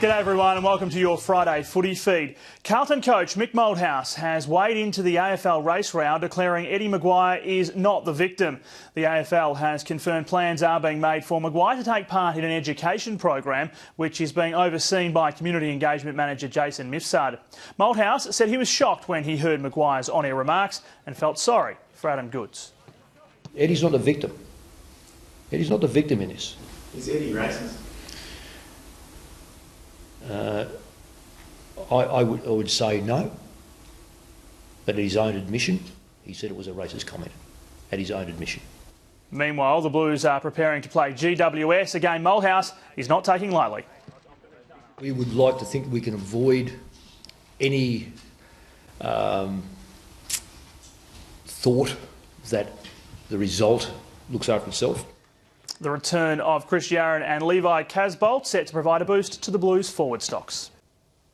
G'day everyone and welcome to your Friday footy feed. Carlton coach Mick Malthouse has weighed into the AFL race round, declaring Eddie Maguire is not the victim. The AFL has confirmed plans are being made for Maguire to take part in an education program which is being overseen by community engagement manager Jason Mifsud. Malthouse said he was shocked when he heard Maguire's on-air remarks and felt sorry for Adam Goodes. Eddie's not the victim. Eddie's not the victim in this. Is Eddie racist? I would say no, but at his own admission, he said it was a racist comment, at his own admission. Meanwhile, the Blues are preparing to play GWS, a game Malthouse is not taking lightly. We would like to think we can avoid any thought that the result looks after itself. The return of Chris Yarran and Levi Casbolt set to provide a boost to the Blues' forward stocks.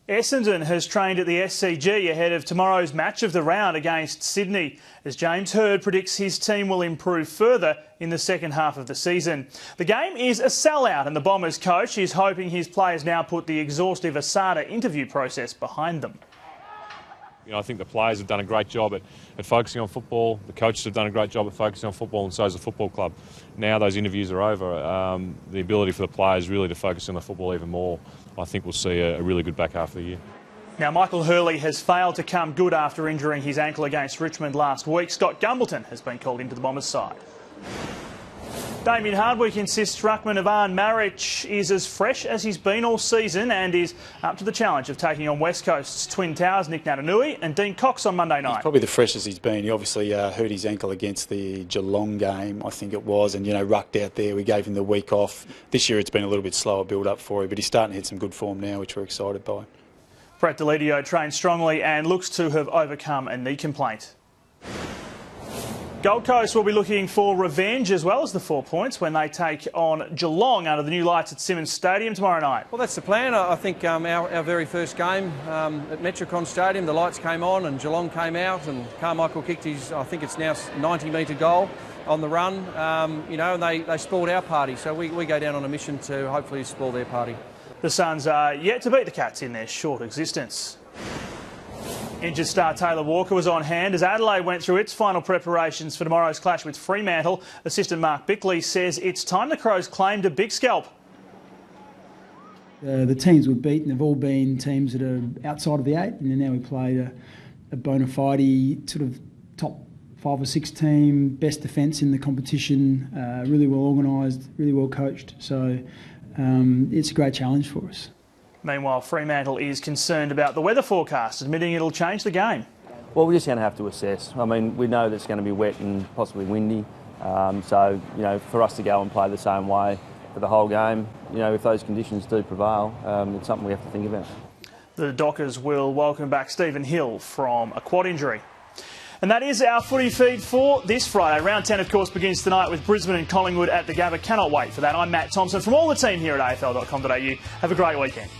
Essendon has trained at the SCG ahead of tomorrow's match of the round against Sydney, as James Hird predicts his team will improve further in the second half of the season. The game is a sellout and the Bombers coach is hoping his players now put the exhaustive ASADA interview process behind them. I think the players have done a great job at focusing on football, the coaches have done a great job at focusing on football, and so has the football club. Now those interviews are over, the ability for the players really to focus on the football even more, I think we'll see a really good back half of the year. Now Michael Hurley has failed to come good after injuring his ankle against Richmond last week. Scott Gumbleton has been called into the Bombers' side. Damien Hardwick insists ruckman Ivan Maric is as fresh as he's been all season and is up to the challenge of taking on West Coast's Twin Towers Nick Natanui and Dean Cox on Monday night. He's probably the freshest he's been. He obviously hurt his ankle against the Geelong game, I think it was, and rucked out there. We gave him the week off. This year it's been a little bit slower build-up for him, but he's starting to hit some good form now, which we're excited by. Brett Delidio trains strongly and looks to have overcome a knee complaint. Gold Coast will be looking for revenge as well as the 4 points when they take on Geelong under the new lights at Simmons Stadium tomorrow night. Well, that's the plan. I think our very first game at Metricon Stadium, the lights came on and Geelong came out and Carmichael kicked his, I think it's now 90-metre goal on the run, and they spoiled our party. So we go down on a mission to hopefully spoil their party. The Suns are yet to beat the Cats in their short existence. Injured star Taylor Walker was on hand as Adelaide went through its final preparations for tomorrow's clash with Fremantle. Assistant Mark Bickley says it's time the Crows claimed a big scalp. The teams we've beaten have all been teams that are outside of the 8, and now we played a bona fide sort of top 5 or 6 team, best defence in the competition, really well organised, really well coached. So it's a great challenge for us. Meanwhile, Fremantle is concerned about the weather forecast, admitting it'll change the game. Well, we're just going to have to assess. I mean, we know that it's going to be wet and possibly windy. So, for us to go and play the same way for the whole game, if those conditions do prevail, it's something we have to think about. The Dockers will welcome back Stephen Hill from a quad injury. And that is our footy feed for this Friday. Round 10, of course, begins tonight with Brisbane and Collingwood at the Gabba. Cannot wait for that. I'm Matt Thompson from all the team here at AFL.com.au. Have a great weekend.